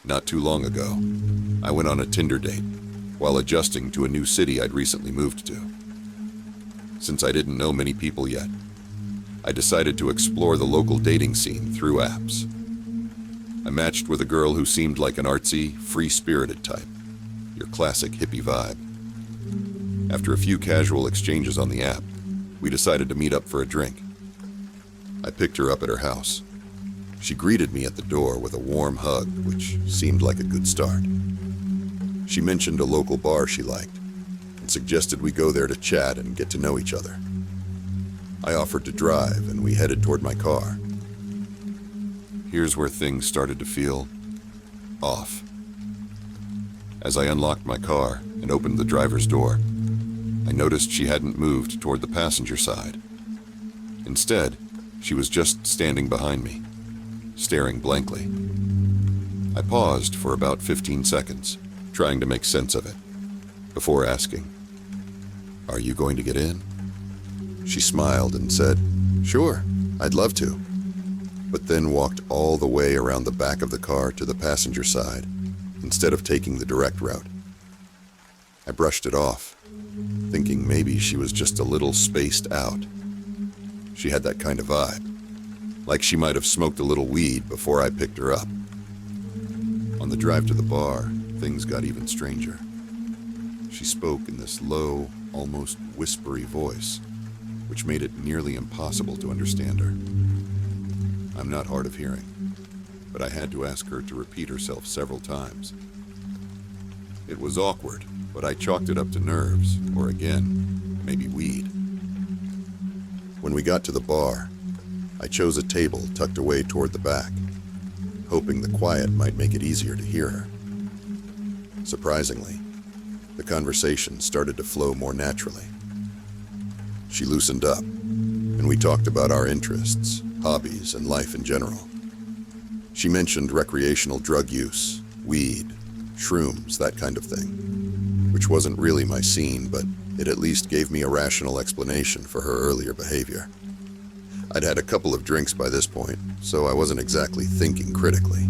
Not too long ago, I went on a Tinder date while adjusting to a new city I'd recently moved to. Since I didn't know many people yet, I decided to explore the local dating scene through apps. I matched with a girl who seemed like an artsy, free-spirited type, your classic hippie vibe. After a few casual exchanges on the app, we decided to meet up for a drink. I picked her up at her house. She greeted me at the door with a warm hug, which seemed like a good start. She mentioned a local bar she liked and suggested we go there to chat and get to know each other. I offered to drive, and we headed toward my car. Here's where things started to feel off. As I unlocked my car and opened the driver's door, I noticed she hadn't moved toward the passenger side. Instead, she was just standing behind me, staring blankly. I paused for about 15 seconds, trying to make sense of it, before asking, "Are you going to get in?" She smiled and said, "Sure, I'd love to," but then walked all the way around the back of the car to the passenger side, instead of taking the direct route. I brushed it off, thinking maybe she was just a little spaced out. She had that kind of vibe, like she might have smoked a little weed before I picked her up. On the drive to the bar, things got even stranger. She spoke in this low, almost whispery voice, which made it nearly impossible to understand her. I'm not hard of hearing, but I had to ask her to repeat herself several times. It was awkward, but I chalked it up to nerves, or again, maybe weed. When we got to the bar, I chose a table tucked away toward the back, hoping the quiet might make it easier to hear her. Surprisingly, the conversation started to flow more naturally. She loosened up, and we talked about our interests, hobbies, and life in general. She mentioned recreational drug use, weed, shrooms, that kind of thing, which wasn't really my scene, but it at least gave me a rational explanation for her earlier behavior. I'd had a couple of drinks by this point, so I wasn't exactly thinking critically.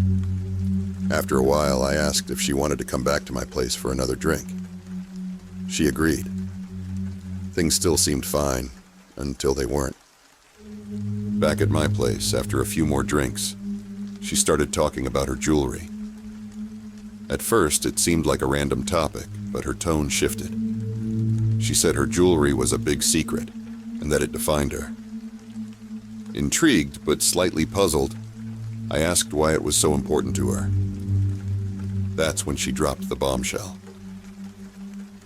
After a while, I asked if she wanted to come back to my place for another drink. She agreed. Things still seemed fine, until they weren't. Back at my place, after a few more drinks, she started talking about her jewelry. At first, it seemed like a random topic, but her tone shifted. She said her jewelry was a big secret, and that it defined her. Intrigued, but slightly puzzled, I asked why it was so important to her. That's when she dropped the bombshell.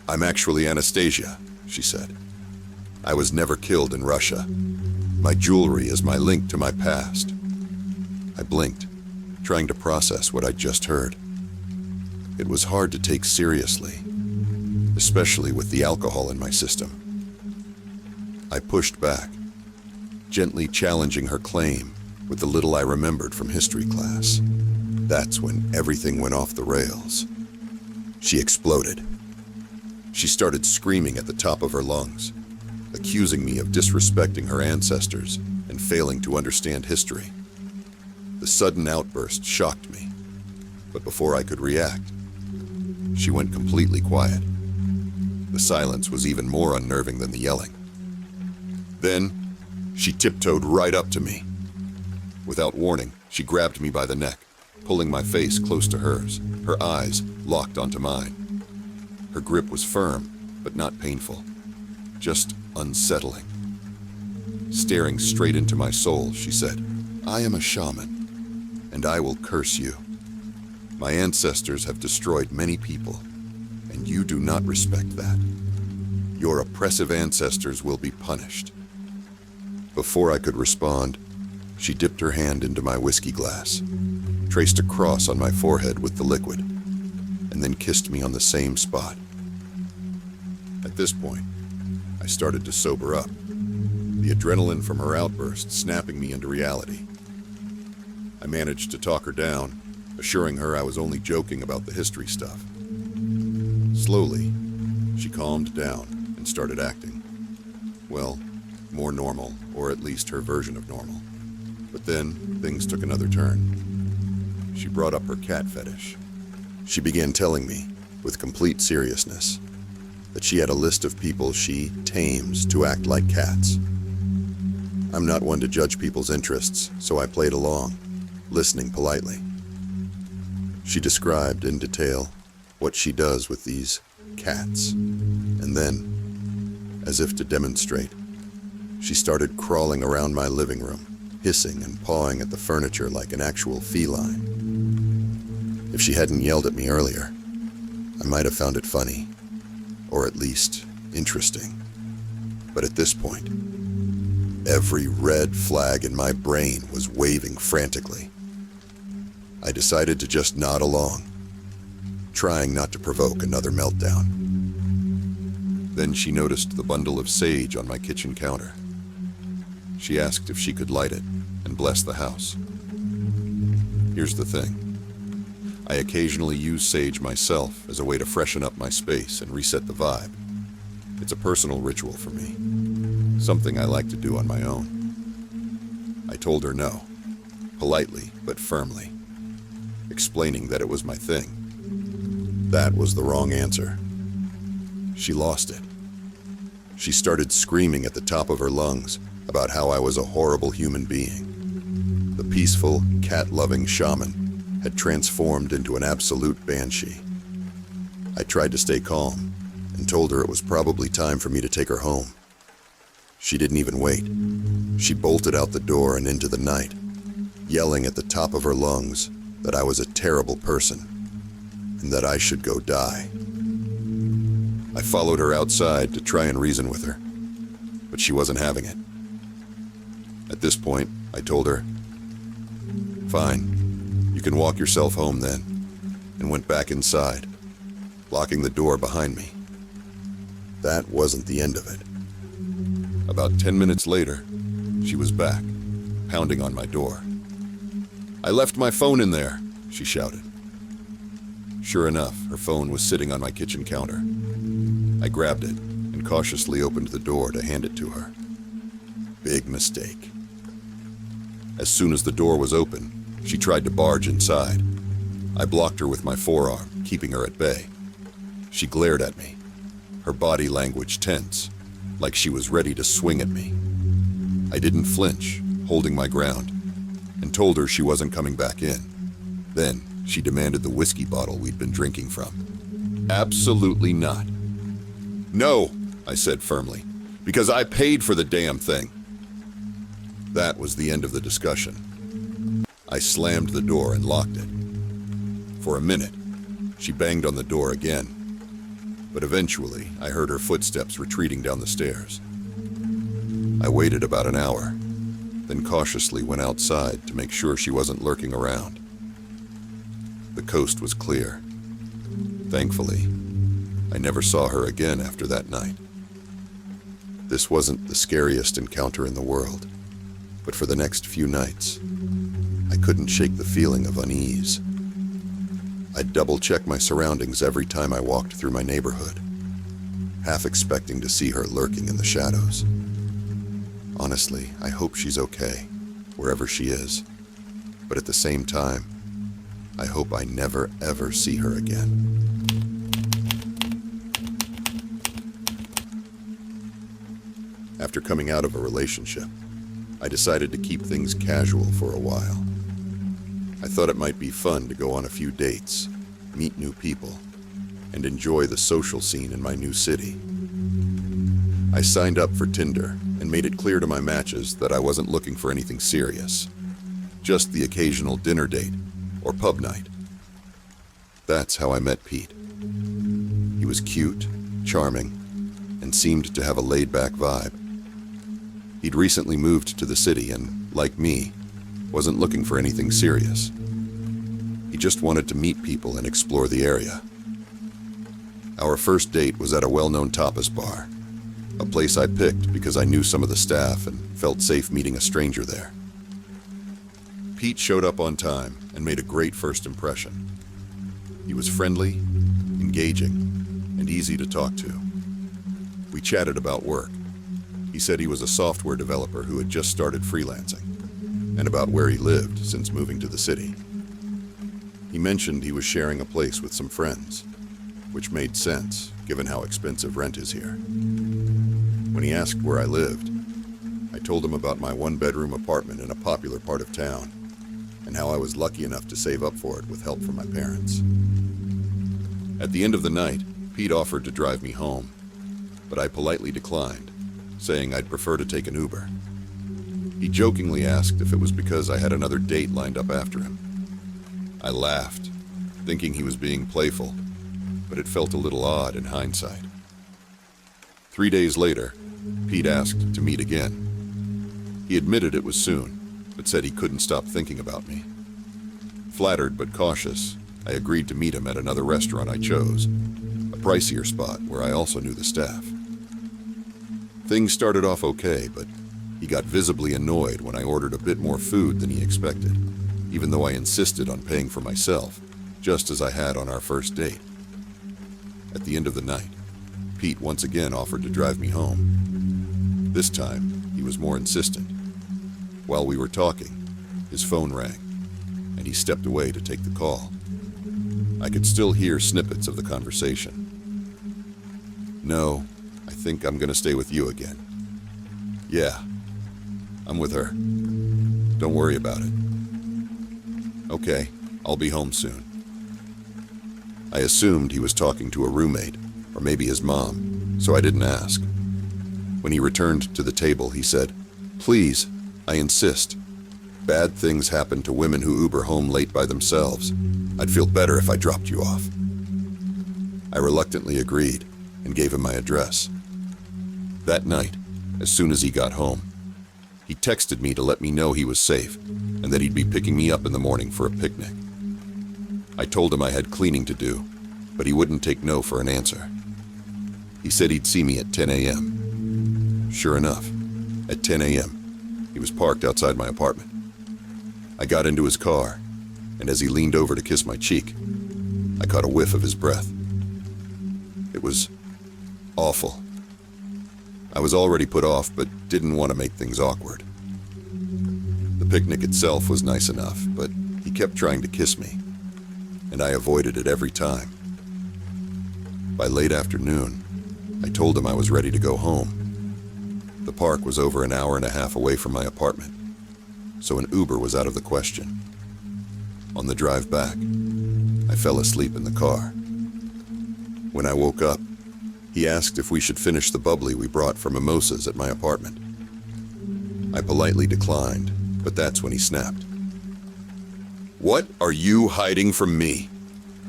"I'm actually Anastasia," she said. "I was never killed in Russia. My jewelry is my link to my past." I blinked, trying to process what I'd just heard. It was hard to take seriously, especially with the alcohol in my system. I pushed back, gently challenging her claim with the little I remembered from history class. That's when everything went off the rails. She exploded. She started screaming at the top of her lungs, accusing me of disrespecting her ancestors and failing to understand history. The sudden outburst shocked me, but before I could react, she went completely quiet. The silence was even more unnerving than the yelling. Then, she tiptoed right up to me. Without warning, she grabbed me by the neck, pulling my face close to hers, her eyes locked onto mine. Her grip was firm, but not painful, just unsettling. Staring straight into my soul, she said, "I am a shaman, and I will curse you. My ancestors have destroyed many people, and you do not respect that. Your oppressive ancestors will be punished." Before I could respond, she dipped her hand into my whiskey glass, traced a cross on my forehead with the liquid, and then kissed me on the same spot. At this point, I started to sober up, the adrenaline from her outburst snapping me into reality. I managed to talk her down, assuring her I was only joking about the history stuff. Slowly, she calmed down and started acting, well, more normal, or at least her version of normal. But then, things took another turn. She brought up her cat fetish, She began telling me, with complete seriousness, that she had a list of people she tames to act like cats. I'm not one to judge people's interests, so I played along, listening politely. She described in detail what she does with these cats, and then, as if to demonstrate, she started crawling around my living room, hissing and pawing at the furniture like an actual feline. If she hadn't yelled at me earlier, I might have found it funny, or at least interesting. But at this point, every red flag in my brain was waving frantically. I decided to just nod along, trying not to provoke another meltdown. Then she noticed the bundle of sage on my kitchen counter. She asked if she could light it and bless the house. Here's the thing. I occasionally use sage myself as a way to freshen up my space and reset the vibe. It's a personal ritual for me, something I like to do on my own. I told her no, politely but firmly, explaining that it was my thing. That was the wrong answer. She lost it. She started screaming at the top of her lungs about how I was a horrible human being. The peaceful, cat-loving shaman had transformed into an absolute banshee. I tried to stay calm and told her it was probably time for me to take her home. She didn't even wait. She bolted out the door and into the night, yelling at the top of her lungs that I was a terrible person and that I should go die. I followed her outside to try and reason with her, but she wasn't having it. At this point, I told her, "Fine, you can walk yourself home then," and went back inside, locking the door behind me. That wasn't the end of it. About 10 minutes later, she was back, pounding on my door. "I left my phone in there," she shouted. Sure enough, her phone was sitting on my kitchen counter. I grabbed it and cautiously opened the door to hand it to her. Big mistake. As soon as the door was open, she tried to barge inside. I blocked her with my forearm, keeping her at bay. She glared at me, her body language tense, like she was ready to swing at me. I didn't flinch, holding my ground, and told her she wasn't coming back in. Then she demanded the whiskey bottle we'd been drinking from. "Absolutely not." "No," I said firmly, "because I paid for the damn thing." That was the end of the discussion. I slammed the door and locked it. For a minute, she banged on the door again, but eventually I heard her footsteps retreating down the stairs. I waited about an hour, then cautiously went outside to make sure she wasn't lurking around. The coast was clear. Thankfully, I never saw her again after that night. This wasn't the scariest encounter in the world, but for the next few nights, I couldn't shake the feeling of unease. I'd double-check my surroundings every time I walked through my neighborhood, half expecting to see her lurking in the shadows. Honestly, I hope she's okay, wherever she is, but at the same time, I hope I never ever see her again. After coming out of a relationship, I decided to keep things casual for a while. I thought it might be fun to go on a few dates, meet new people, and enjoy the social scene in my new city. I signed up for Tinder and made it clear to my matches that I wasn't looking for anything serious, just the occasional dinner date or pub night. That's how I met Pete. He was cute, charming, and seemed to have a laid-back vibe. He'd recently moved to the city and, like me, wasn't looking for anything serious. He just wanted to meet people and explore the area. Our first date was at a well-known tapas bar, a place I picked because I knew some of the staff and felt safe meeting a stranger there. Pete showed up on time and made a great first impression. He was friendly, engaging, and easy to talk to. We chatted about work. He said he was a software developer who had just started freelancing, and about where he lived since moving to the city. He mentioned he was sharing a place with some friends, which made sense given how expensive rent is here. When he asked where I lived, I told him about my one-bedroom apartment in a popular part of town and how I was lucky enough to save up for it with help from my parents. At the end of the night, Pete offered to drive me home, but I politely declined, saying I'd prefer to take an Uber. He jokingly asked if it was because I had another date lined up after him. I laughed, thinking he was being playful, but it felt a little odd in hindsight. 3 days later, Pete asked to meet again. He admitted it was soon, but said he couldn't stop thinking about me. Flattered but cautious, I agreed to meet him at another restaurant I chose, a pricier spot where I also knew the staff. Things started off okay, but he got visibly annoyed when I ordered a bit more food than he expected, even though I insisted on paying for myself, just as I had on our first date. At the end of the night, Pete once again offered to drive me home. This time, he was more insistent. While we were talking, his phone rang, and he stepped away to take the call. I could still hear snippets of the conversation. "No, I think I'm gonna stay with you again." "Yeah, I'm with her. Don't worry about it." "Okay, I'll be home soon." I assumed he was talking to a roommate, or maybe his mom, so I didn't ask. When he returned to the table, he said, "Please, I insist. Bad things happen to women who Uber home late by themselves. I'd feel better if I dropped you off." I reluctantly agreed and gave him my address. That night, as soon as he got home, he texted me to let me know he was safe and that he'd be picking me up in the morning for a picnic. I told him I had cleaning to do, but he wouldn't take no for an answer. He said he'd see me at 10 a.m. Sure enough, at 10 a.m., he was parked outside my apartment. I got into his car, and as he leaned over to kiss my cheek, I caught a whiff of his breath. It was awful. I was already put off, but didn't want to make things awkward. The picnic itself was nice enough, but he kept trying to kiss me, and I avoided it every time. By late afternoon, I told him I was ready to go home. The park was over an hour and a half away from my apartment, so an Uber was out of the question. On the drive back, I fell asleep in the car. When I woke up, he asked if we should finish the bubbly we brought for mimosas at my apartment. I politely declined, but that's when he snapped. "What are you hiding from me?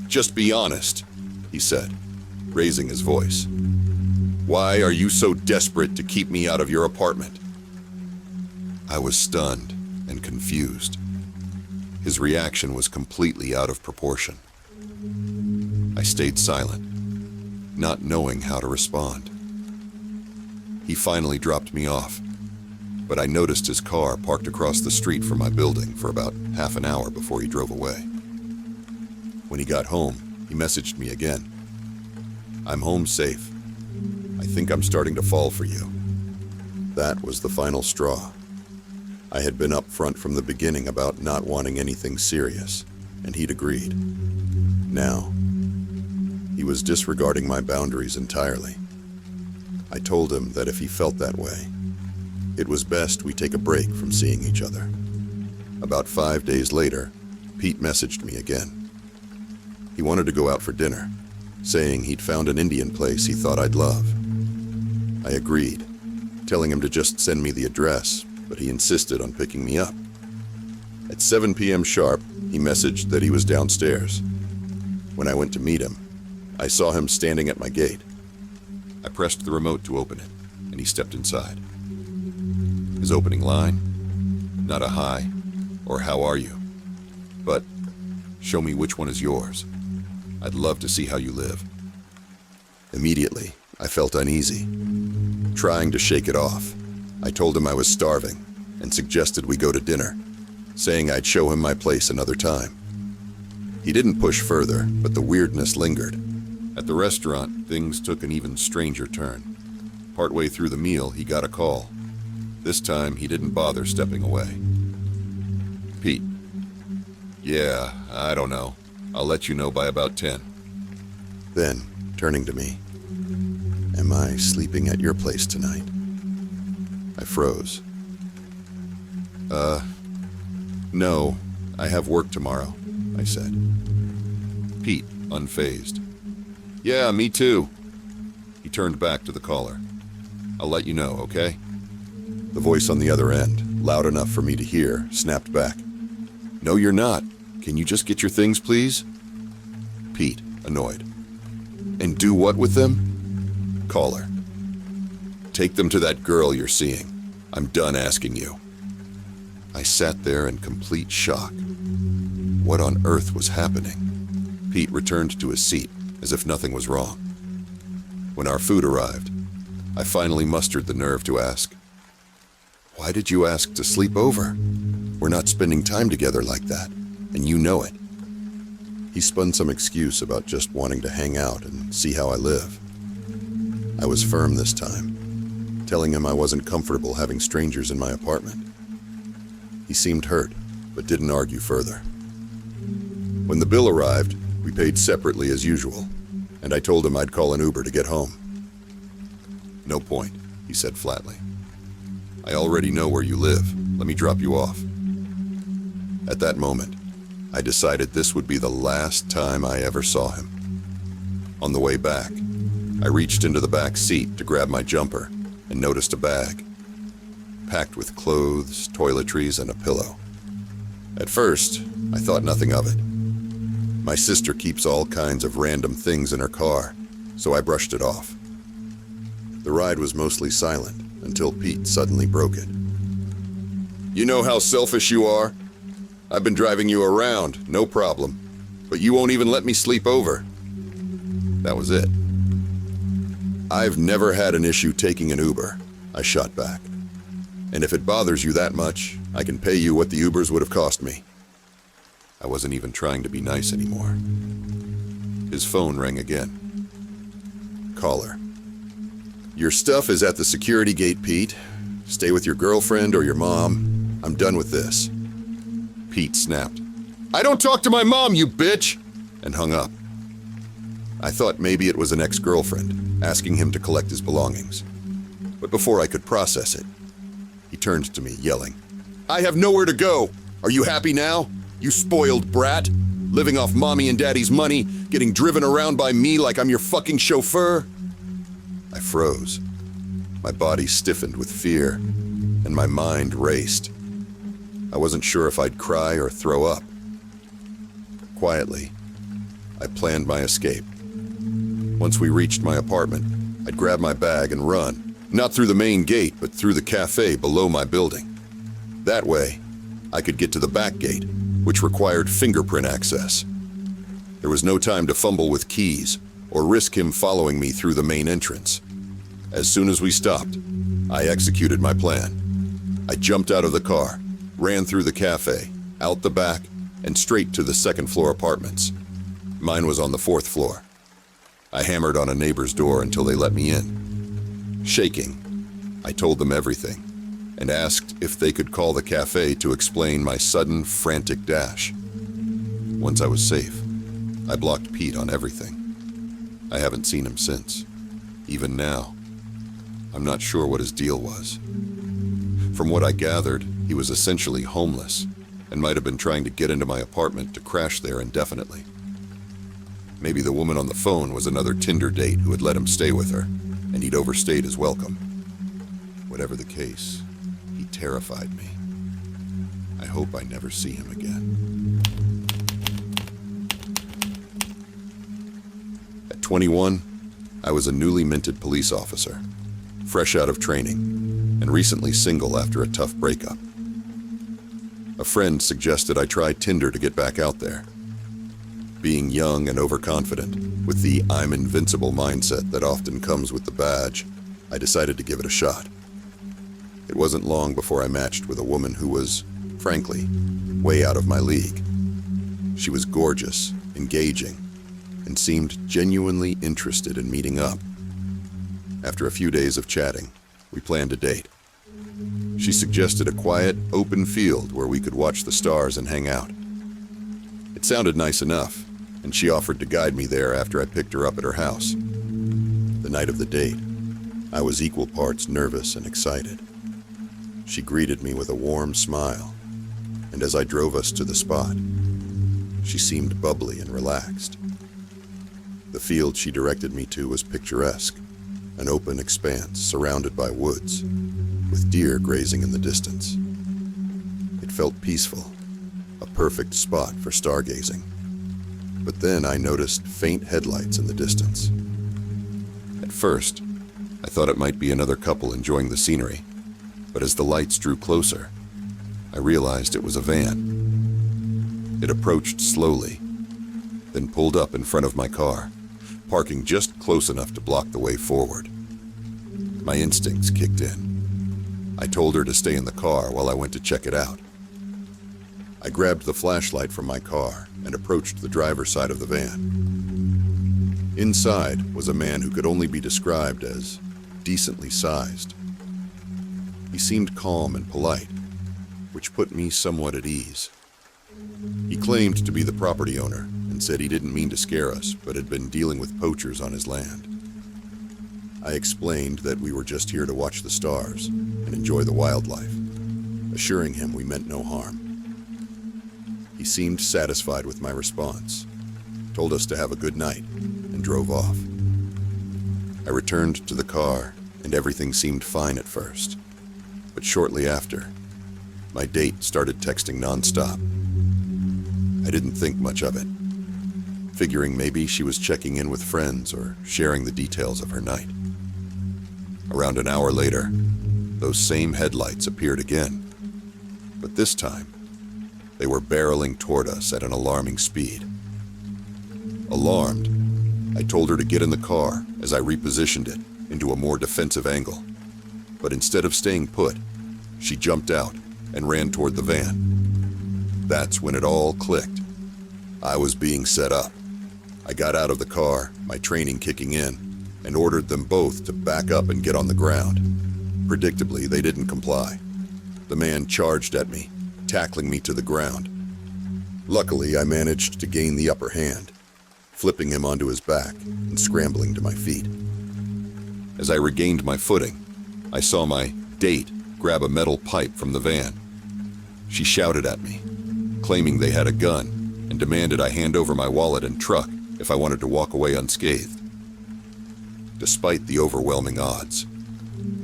Just be honest," he said, raising his voice. "Why are you so desperate to keep me out of your apartment?" I was stunned and confused. His reaction was completely out of proportion. I stayed silent, not knowing how to respond. He finally dropped me off, but I noticed his car parked across the street from my building for about half an hour before he drove away. When he got home, he messaged me again. "I'm home safe. I think I'm starting to fall for you." That was the final straw. I had been upfront from the beginning about not wanting anything serious, and he'd agreed. Now, he was disregarding my boundaries entirely. I told him that if he felt that way, it was best we take a break from seeing each other. About 5 days later, Pete messaged me again. He wanted to go out for dinner, saying he'd found an Indian place he thought I'd love. I agreed, telling him to just send me the address, but he insisted on picking me up. At 7 p.m. sharp, he messaged that he was downstairs. When I went to meet him, I saw him standing at my gate. I pressed the remote to open it, and he stepped inside. His opening line? Not a hi, or how are you, but show me which one is yours. I'd love to see how you live. Immediately, I felt uneasy. Trying to shake it off, I told him I was starving and suggested we go to dinner, saying I'd show him my place another time. He didn't push further, but the weirdness lingered. At the restaurant, things took an even stranger turn. Partway through the meal, he got a call. This time, he didn't bother stepping away. "Pete." "Yeah, I don't know. I'll let you know by about 10. Then, turning to me, "Am I sleeping at your place tonight?" I froze. No, I have work tomorrow," I said. Pete, unfazed. "Yeah, me too." He turned back to the caller. "I'll let you know, okay?" The voice on the other end, loud enough for me to hear, snapped back. "No, you're not. Can you just get your things, please?" Pete, annoyed. "And do what with them?" Caller. "Take them to that girl you're seeing. I'm done asking you." I sat there in complete shock. What on earth was happening? Pete returned to his seat, as if nothing was wrong. When our food arrived, I finally mustered the nerve to ask, "Why did you ask to sleep over? We're not spending time together like that, and you know it." He spun some excuse about just wanting to hang out and see how I live. I was firm this time, telling him I wasn't comfortable having strangers in my apartment. He seemed hurt, but didn't argue further. When the bill arrived, we paid separately as usual, and I told him I'd call an Uber to get home. "No point," he said flatly. "I already know where you live. Let me drop you off." At that moment, I decided this would be the last time I ever saw him. On the way back, I reached into the back seat to grab my jumper and noticed a bag, packed with clothes, toiletries, and a pillow. At first, I thought nothing of it. My sister keeps all kinds of random things in her car, so I brushed it off. The ride was mostly silent until Pete suddenly broke it. "You know how selfish you are? I've been driving you around, no problem, but you won't even let me sleep over." That was it. "I've never had an issue taking an Uber," I shot back. "And if it bothers you that much, I can pay you what the Ubers would have cost me." I wasn't even trying to be nice anymore. His phone rang again. Caller. "Your stuff is at the security gate, Pete. Stay with your girlfriend or your mom. I'm done with this." Pete snapped. "I don't talk to my mom, you bitch!" and hung up. I thought maybe it was an ex-girlfriend asking him to collect his belongings. But before I could process it, he turned to me, yelling, "I have nowhere to go! Are you happy now? You spoiled brat? Living off mommy and daddy's money, getting driven around by me like I'm your fucking chauffeur?" I froze. My body stiffened with fear, and my mind raced. I wasn't sure if I'd cry or throw up. Quietly, I planned my escape. Once we reached my apartment, I'd grab my bag and run, not through the main gate, but through the cafe below my building. That way, I could get to the back gate, which required fingerprint access. There was no time to fumble with keys or risk him following me through the main entrance. As soon as we stopped, I executed my plan. I jumped out of the car, ran through the cafe, out the back, and straight to the second-floor apartments. Mine was on the 4th floor. I hammered on a neighbor's door until they let me in. Shaking, I told them everything and asked if they could call the cafe to explain my sudden, frantic dash. Once I was safe, I blocked Pete on everything. I haven't seen him since. Even now, I'm not sure what his deal was. From what I gathered, he was essentially homeless and might have been trying to get into my apartment to crash there indefinitely. Maybe the woman on the phone was another Tinder date who had let him stay with her, and he'd overstayed his welcome. Whatever the case, he terrified me. I hope I never see him again. At 21, I was a newly minted police officer, fresh out of training, and recently single after a tough breakup. A friend suggested I try Tinder to get back out there. Being young and overconfident, with the "I'm invincible" mindset that often comes with the badge, I decided to give it a shot. It wasn't long before I matched with a woman who was, frankly, way out of my league. She was gorgeous, engaging, and seemed genuinely interested in meeting up. After a few days of chatting, we planned a date. She suggested a quiet, open field where we could watch the stars and hang out. It sounded nice enough, and she offered to guide me there after I picked her up at her house. The night of the date, I was equal parts nervous and excited. She greeted me with a warm smile, and as I drove us to the spot, she seemed bubbly and relaxed. The field she directed me to was picturesque, an open expanse surrounded by woods, with deer grazing in the distance. It felt peaceful, a perfect spot for stargazing. But then I noticed faint headlights in the distance. At first, I thought it might be another couple enjoying the scenery, but as the lights drew closer, I realized it was a van. It approached slowly, then pulled up in front of my car, parking just close enough to block the way forward. My instincts kicked in. I told her to stay in the car while I went to check it out. I grabbed the flashlight from my car and approached the driver's side of the van. Inside was a man who could only be described as decently sized. He seemed calm and polite, which put me somewhat at ease. He claimed to be the property owner and said he didn't mean to scare us, but had been dealing with poachers on his land. I explained that we were just here to watch the stars and enjoy the wildlife, assuring him we meant no harm. He seemed satisfied with my response, told us to have a good night, and drove off. I returned to the car, and everything seemed fine at first. But shortly after, my date started texting nonstop. I didn't think much of it, figuring maybe she was checking in with friends or sharing the details of her night. Around an hour later, those same headlights appeared again, but this time, they were barreling toward us at an alarming speed. Alarmed, I told her to get in the car as I repositioned it into a more defensive angle. But instead of staying put, she jumped out and ran toward the van. That's when it all clicked. I was being set up. I got out of the car, my training kicking in, and ordered them both to back up and get on the ground. Predictably, they didn't comply. The man charged at me, tackling me to the ground. Luckily, I managed to gain the upper hand, flipping him onto his back and scrambling to my feet. As I regained my footing, I saw my date grab a metal pipe from the van. She shouted at me, claiming they had a gun, and demanded I hand over my wallet and truck if I wanted to walk away unscathed. Despite the overwhelming odds,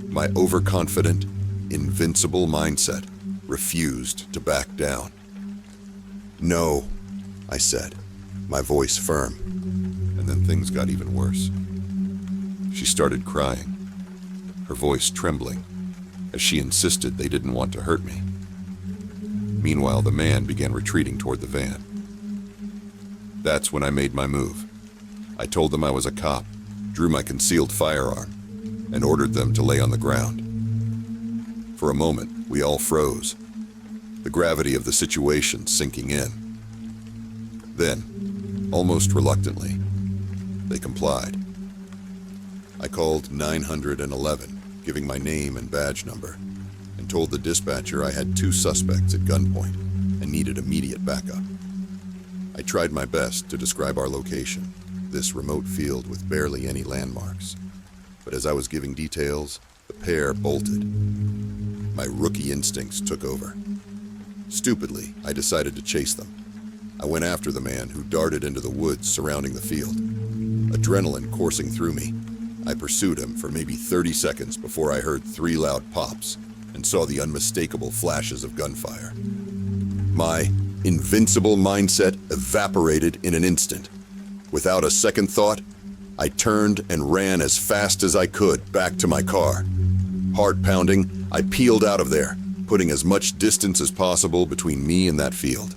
my overconfident, invincible mindset refused to back down. "No," I said, my voice firm. And then things got even worse. She started crying, her voice trembling, as she insisted they didn't want to hurt me. Meanwhile, the man began retreating toward the van. That's when I made my move. I told them I was a cop, drew my concealed firearm, and ordered them to lay on the ground. For a moment, we all froze, the gravity of the situation sinking in. Then, almost reluctantly, they complied. I called 911, giving my name and badge number, and told the dispatcher I had 2 suspects at gunpoint and needed immediate backup. I tried my best to describe our location, this remote field with barely any landmarks. But as I was giving details, the pair bolted. My rookie instincts took over. Stupidly, I decided to chase them. I went after the man who darted into the woods surrounding the field. Adrenaline coursing through me, I pursued him for maybe 30 seconds before I heard 3 loud pops and saw the unmistakable flashes of gunfire. My invincible mindset evaporated in an instant. Without a second thought, I turned and ran as fast as I could back to my car. Heart pounding, I peeled out of there, putting as much distance as possible between me and that field.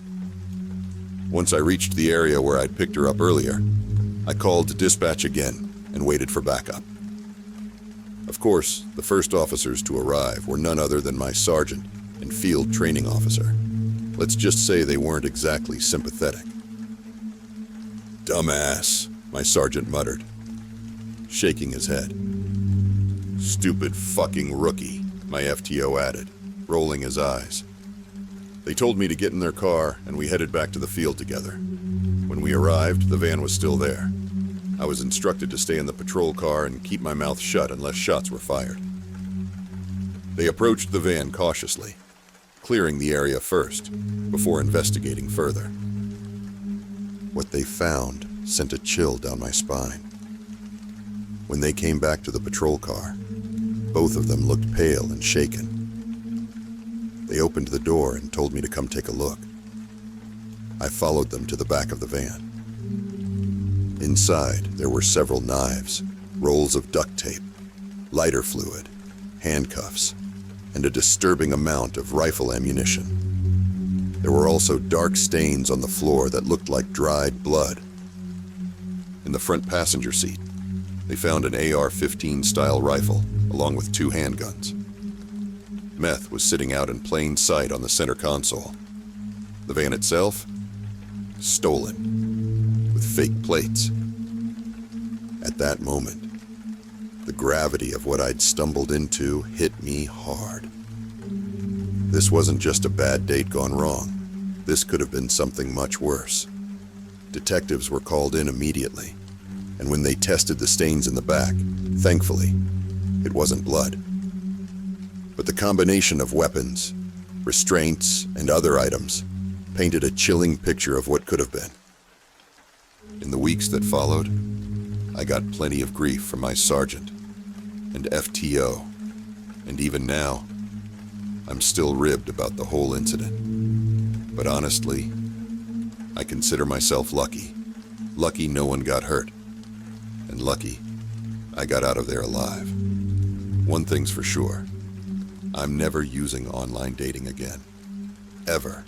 Once I reached the area where I'd picked her up earlier, I called dispatch again and waited for backup. Of course, the first officers to arrive were none other than my sergeant and field training officer. Let's just say they weren't exactly sympathetic. "Dumbass," my sergeant muttered, shaking his head. "Stupid fucking rookie," my FTO added, rolling his eyes. They told me to get in their car, and we headed back to the field together. When we arrived, the van was still there. I was instructed to stay in the patrol car and keep my mouth shut unless shots were fired. They approached the van cautiously, clearing the area first, before investigating further. What they found sent a chill down my spine. When they came back to the patrol car, both of them looked pale and shaken. They opened the door and told me to come take a look. I followed them to the back of the van. Inside, there were several knives, rolls of duct tape, lighter fluid, handcuffs, and a disturbing amount of rifle ammunition. There were also dark stains on the floor that looked like dried blood. In the front passenger seat, they found an AR-15 style rifle, along with 2 handguns. Meth was sitting out in plain sight on the center console. The van itself? Stolen, with fake plates. At that moment, the gravity of what I'd stumbled into hit me hard. This wasn't just a bad date gone wrong. This could have been something much worse. Detectives were called in immediately, and when they tested the stains in the back, thankfully, it wasn't blood. But the combination of weapons, restraints, and other items painted a chilling picture of what could have been. In the weeks that followed, I got plenty of grief from my sergeant and FTO, and even now, I'm still ribbed about the whole incident. But honestly, I consider myself lucky. Lucky no one got hurt, and lucky I got out of there alive. One thing's for sure, I'm never using online dating again. Ever.